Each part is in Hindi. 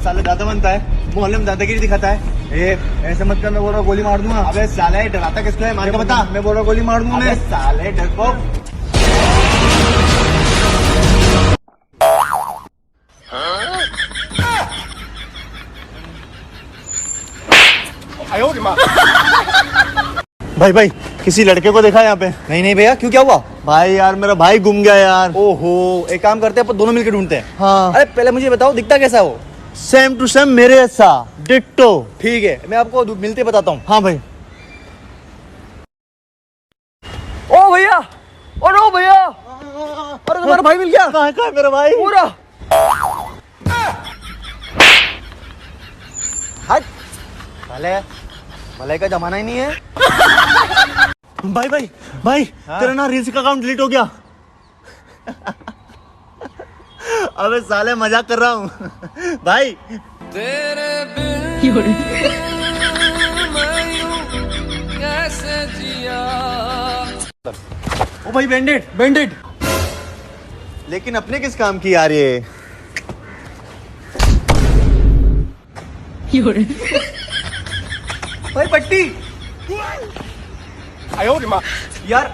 साले दादा बनता है, मोहल्ले में दादागिरी दिखाता है। ऐसे मत कर, मैं बोल रहा हूँ गोली मार दूंगा। अबे साले डराता किसको है, मार के बता। मैं बोल रहा हूँ गोली मार दूंगा। अबे साले डरपोक। भाई भाई किसी लड़के को देखा यहाँ पे? नहीं भैया, क्यों, क्या हुआ? भाई यार मेरा भाई गुम गया यार। ओहो, एक काम करते हैं, अपन दोनों मिलकर ढूंढते हैं। हाँ। अरे पहले मुझे बताओ, दिखता कैसा है वो? सेम टू सेम मेरे जैसा, डिट्टो। ठीक है, मैं आपको मिलते बताता हूँ। हाँ भाई। ओ भैया, ओ भैया, अरे तुम्हारा भाई मिल गया। कहाँ है मेरा भाई? पूरा हट, भले का जमाना ही नहीं है। भाई भाई भाई, हाँ? तेरा ना रील्स का अकाउंट डिलीट हो गया। अबे साले मजाक कर रहा हूँ भाई। तेरे बिन कैसे जिया। ओ भाई बैंडेड। लेकिन अपने किस काम की यार ये? भाई पट्टी यार,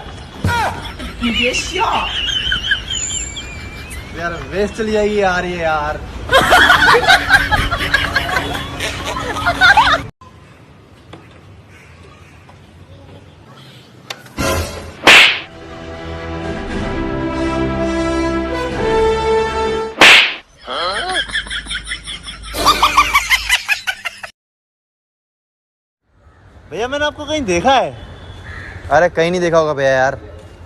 यार वेस्ट चली जाएगी यार ये यार। भैया मैंने आपको कहीं देखा है? अरे कहीं नहीं देखा होगा भैया यार।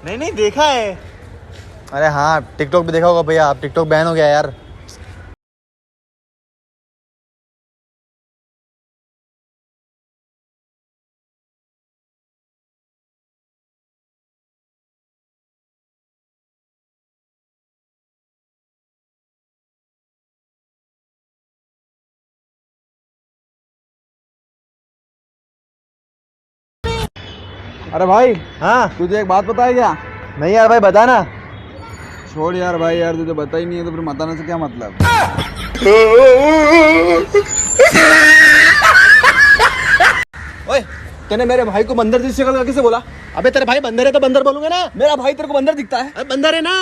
नहीं देखा है। अरे हाँ, टिकटॉक पे देखा होगा भैया। आप टिकटॉक बैन हो गया यार। अरे भाई, हाँ तुझे एक बात पता है क्या? नहीं यार भाई बता ना। छोड़ यार भाई, यार तुझे पता ही नहीं है तो फिर बताने से क्या मतलब? ओए, तूने मेरे भाई को बंदर जैसी शक्ल का किसे बोला? अबे तेरे भाई बंदर है तो बंदर बोलूंगा ना। मेरा भाई तेरे को बंदर दिखता है? अरे बंदर है ना।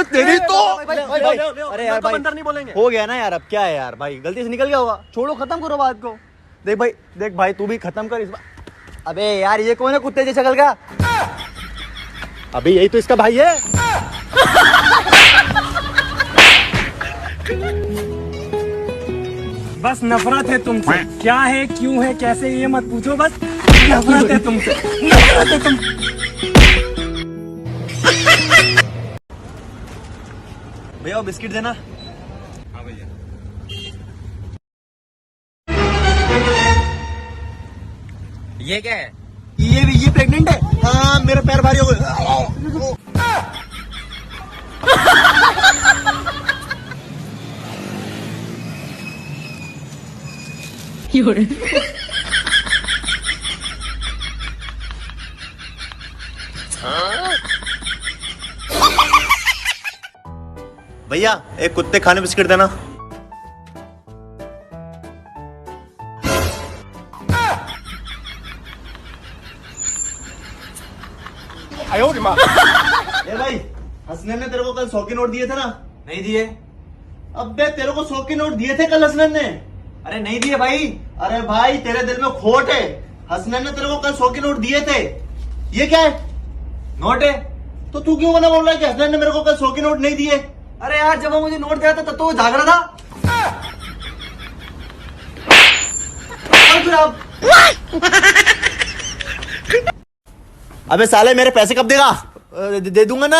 तेरी तो अरे यार भाई बंदर नहीं बोलेंगे। हो गया ना यार, अब क्या है यार भाई, गलती से निकल गया होगा। छोड़ो, खत्म करो बात को। देख भाई तू भी खत्म कर इस बार। अबे यार, ये कौन है कुत्ते जैसी शक्ल का? अबे यही तो इसका भाई है। बस नफरत है तुमसे। क्या है, क्यों है, कैसे, ये मत पूछो, बस नफरत है तुमसे। नफरत है तुम। भैया वो बिस्किट देना। ये क्या है? ये प्रेग्नेंट है। हाँ मेरे पैर भारी हो गए। भैया एक कुत्ते खाने बिस्किट देना। ए भाई, हसनैन ने तेरे को कल 100 के नोट दिए थे ना? नहीं दिए। अबे तेरे को 100 के नोट दिए थे कल हसनैन ने। अरे नहीं दिए भाई। अरे भाई तेरे दिल में खोट है। हसनैन ने तेरे को कल 100 के नोट दिए थे। ये क्या है? नोट है। तो तू क्यों मना बोल रहा है कि हसनैन ने मेरे को कल 100 के नोट नहीं दिए? अरे यार, जब वो मुझे नोट दिया था तब तो वो जाग रहा था। और फिर आप अबे साले मेरे पैसे कब देगा? दे दूंगा ना।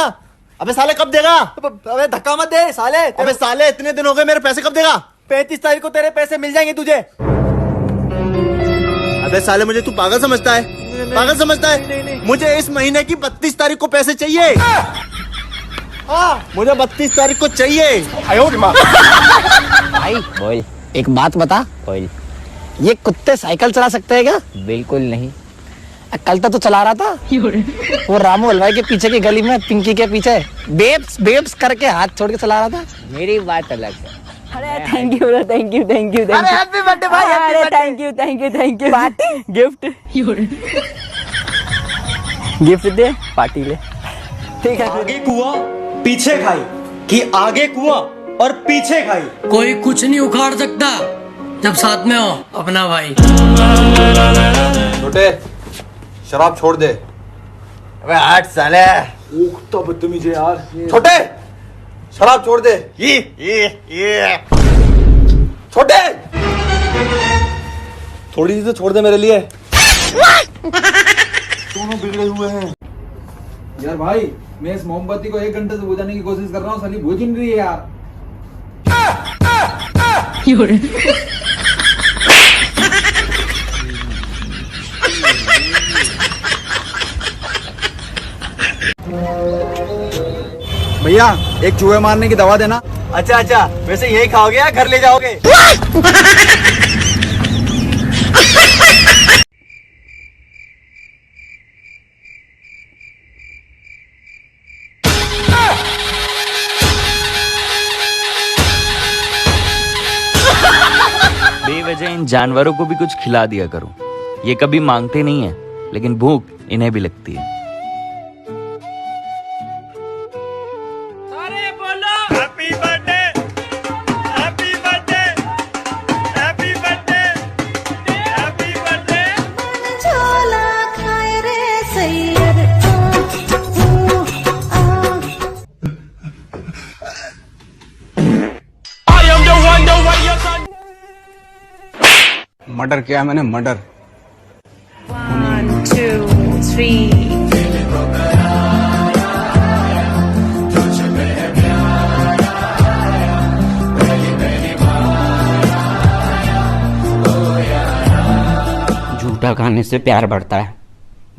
अबे साले कब देगा? अबे धक्का मत दे साले। अबे साले इतने दिन हो गए, मेरे पैसे कब देगा? 35 तारीख को तेरे पैसे मिल जाएंगे तुझे। अबे साले मुझे तू पागल समझता है? पागल समझता है? नहीं। मुझे इस महीने की 32 तारीख को पैसे चाहिए। मुझे 32 तारीख को चाहिए। भाई बोल, एक बात बता। बोल, ये कुत्ते साइकिल चला सकते हैं क्या? बिल्कुल नहीं। कल तक तो चला रहा था वो रामू हलवाई के पीछे की गली में, पिंकी के पीछे बेब्स बेब्स करके हाथ छोड़ के चला रहा था। मेरी बात अलग है। अरे thank you bro, thank you thank you. अरे हैप्पी बर्थडे भाई, अरे thank you thank you thank you. Party gift gift they, party ले। ठीक है। आगे कुआ पीछे खाई कि आगे कुआ और पीछे खाई? कोई कुछ नहीं उखाड़ सकता जब साथ में हो अपना भाई। छोटे शराब छोड़ दे। अबे हट साले। तो बदतमीज है यार। छोटे शराब छोड़ दे। ये छोटे थोड़ी सी तो छोड़ दे मेरे लिए। दोनों बिगड़े हुए हैं यार भाई, मैं इस मोमबत्ती को 1 घंटे से बुझाने की कोशिश कर रहा हूँ, साली बुझ ही नहीं रही है यार। भैया एक चूहे मारने की दवा देना। अच्छा अच्छा, वैसे यही खाओगे या घर ले जाओगे? बेवजह इन जानवरों को भी कुछ खिला दिया करो। ये कभी मांगते नहीं है, लेकिन भूख इन्हें भी लगती है। अरे बोलो happy birthday, happy birthday, happy birthday, happy birthday. छोला खाए रे सैयद मर्डर किया मैंने, मर्डर। 1 2 3 झूठा खाने से प्यार बढ़ता है,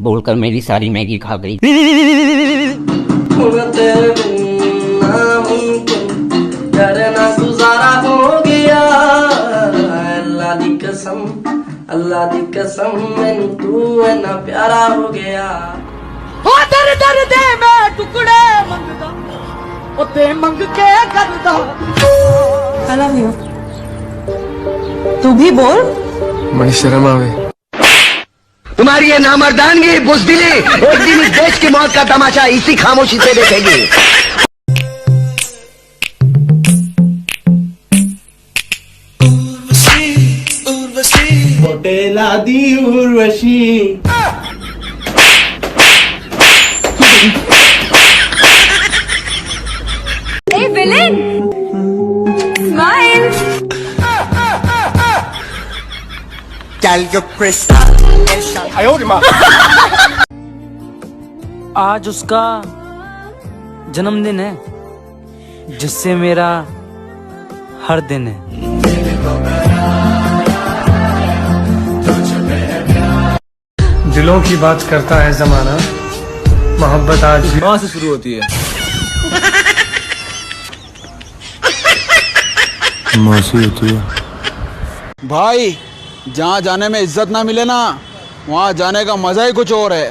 बोलकर मेरी सारी मैगी खा गई। करना गुजारा हो गया। अल्लाह दी कसम मैनू तू इन्ना प्यारा हो गया। ओ दर दर दे मैं टुकड़े मंगदा, ओ ते मंग के करदा। I love you. तू भी बोल। बड़ी शर्म आवे। तुम्हारी ये नामर्दानगी बुज़दिली एक दिन इस देश की मौत का तमाशा इसी खामोशी से देखेगी। होटेला दी उर्वशी। Hey villain, smile. आज उसका जन्मदिन है, जिससे मेरा हर दिन है। दिलों की बात करता है जमाना, मोहब्बत आज भी कहाँ से शुरू होती है? मौसी होती है। भाई जहाँ जाने में इज्जत ना मिले ना, वहाँ जाने का मजा ही कुछ और है।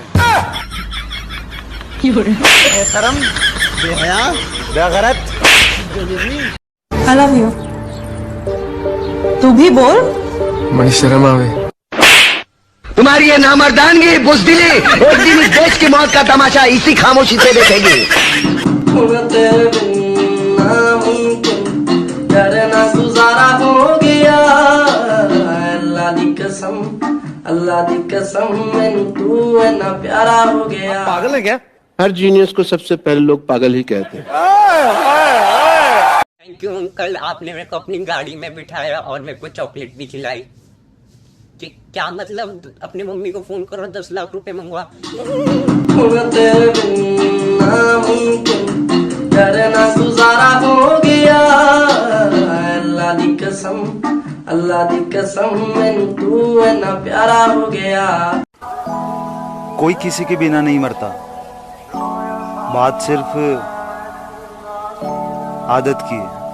शर्म, बेहया, बेगैरत। I love you. तू भी बोल। बड़ी शर्म आवे। तुम्हारी ये नामर्दानगी बुज़दिली एक दिन इस देश की मौत का तमाशा इसी खामोशी से देखेगी। करना गुजारा हो गया। अल्लाह दी कसम मैनू तू इन्ना प्यारा हो गया। पागल है क्या? हर जीनियस को सबसे पहले लोग पागल ही कहते हैं। थैंक यू अंकल, आपने मेरे को अपनी गाड़ी में बिठाया और मेरे को चॉकलेट भी खिलाई। क्या मतलब, अपनी मम्मी को फोन करो 10 लाख रुपए मंगवा। करना गुजारा हो गया। अल्लाह दी कसम मैनू तू इन्ना प्यारा हो गया। कोई किसी के बिना नहीं मरता, बात सिर्फ आदत की है।